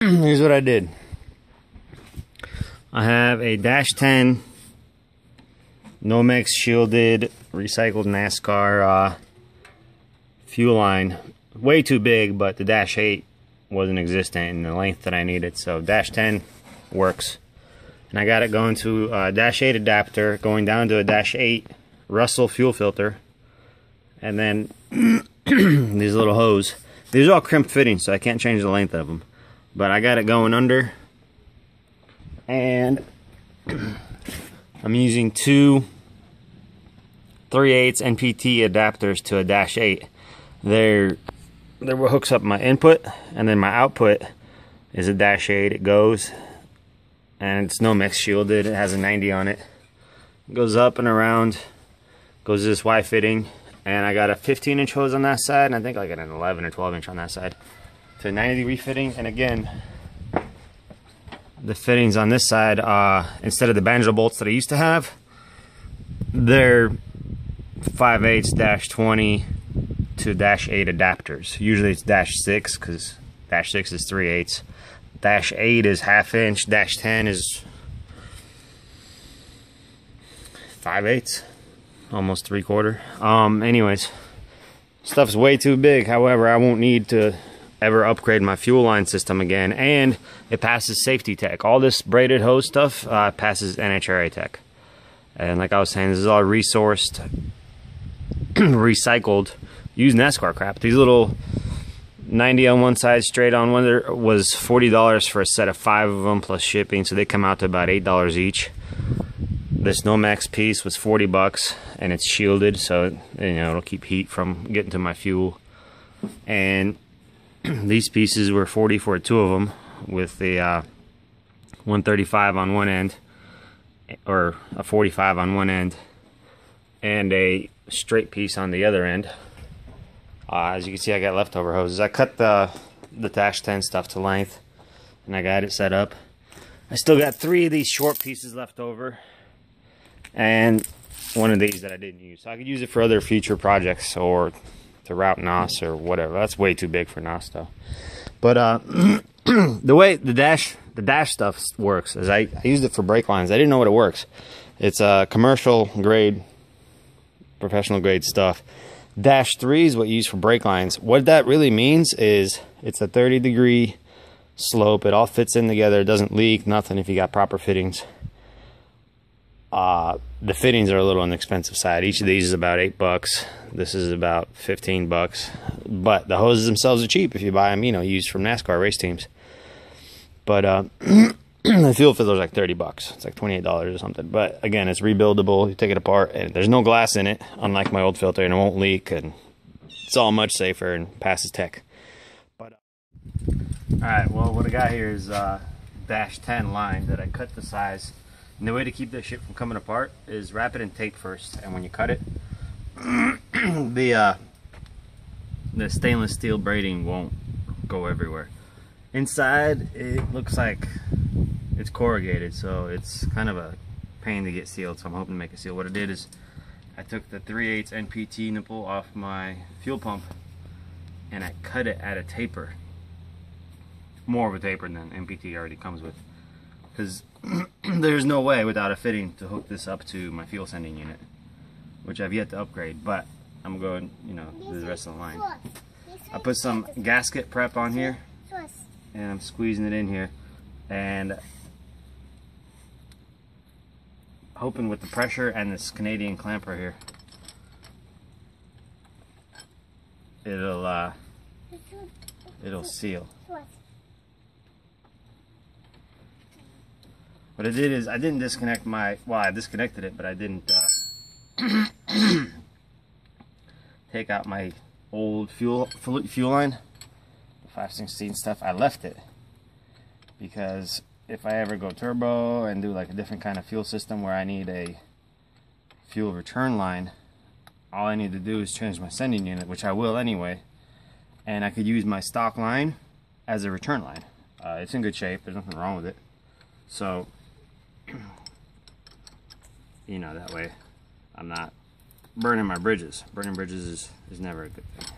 here's what I did. I have a Dash 10 nomex shielded recycled NASCAR fuel line. Way too big, but the Dash 8 wasn't existent in the length that I needed, so Dash 10 works. And I got it going to a Dash 8 adapter, going down to a Dash 8 Russell fuel filter, and then these little hose. These are all crimped fittings, so I can't change the length of them. But I got it going under, and I'm using two 3/8 NPT adapters to a Dash 8. They're what hooks up my input, and then my output is a Dash 8. It goes, and it's nomex shielded. It has a 90 on it. It goes up and around, goes to this Y fitting, and I got a 15-inch hose on that side, and I think I got an 11 or 12-inch on that side to a 90-degree fitting. And again, the fittings on this side, instead of the banjo bolts that I used to have, they're 5/8 Dash 20 to Dash 8 adapters. Usually it's Dash 6 because Dash 6 is 3/8. Dash 8 is 1/2 inch. Dash 10 is 5/8, almost 3/4. Anyways, stuff's way too big. However, I won't need to ever upgrade my fuel line system again, and it passes safety tech. All this braided hose stuff passes NHRA tech. And like I was saying, this is all resourced, recycled, used NASCAR crap. These little 90 on one side, straight on one was $40 for a set of 5 of them plus shipping, so they come out to about $8 each. This nomex piece was $40, and it's shielded, so it'll keep heat from getting to my fuel. And these pieces were $40 for 2 of them, with the 135 on one end, or a 45 on one end, and a straight piece on the other end. As you can see, I got leftover hoses. I cut the Dash 10 stuff to length, and I got it set up. I still got 3 of these short pieces left over, and 1 of these that I didn't use. So I could use it for other future projects, or to route NOS or whatever. That's way too big for NOS though. But the way the dash stuff works is I used it for brake lines. I didn't know what it works. It's a commercial grade, professional grade stuff. Dash 3 is what you use for brake lines. What that really means is it's a 30-degree slope. It all fits in together. It doesn't leak, nothing if you got proper fittings. The fittings are a little on the expensive side. Each of these is about $8. This is about $15. But the hoses themselves are cheap if you buy them, used from NASCAR race teams. But the fuel filter's like $30. It's like $28 or something. But again, it's rebuildable. You take it apart, and there's no glass in it, unlike my old filter, and it won't leak, and it's all much safer and passes tech. But all right, well, what I got here is Dash 10 line that I cut the size. And the way to keep this shit from coming apart is wrap it in tape first, and when you cut it, the stainless steel braiding won't go everywhere. Inside, it looks like it's corrugated, so it's kind of a pain to get sealed, so I'm hoping to make it seal. What I did is I took the 3/8 NPT nipple off my fuel pump, and I cut it at a taper. More of a taper than NPT already comes with, because there's no way without a fitting to hook this up to my fuel sending unit, which I've yet to upgrade, but I'm going, do the rest of the line. I put some gasket prep on here, and I'm squeezing it in here, and hoping with the pressure and this Canadian clamper here, it'll seal. What I did is I didn't disconnect I disconnected it, but I didn't take out my old fuel line, the 5/16 stuff. I left it because if I ever go turbo and do like a different kind of fuel system where I need a fuel return line, all I need to do is change my sending unit, which I will anyway, and I could use my stock line as a return line. It's in good shape. There's nothing wrong with it. So that way I'm not burning my bridges. Burning bridges is never a good thing.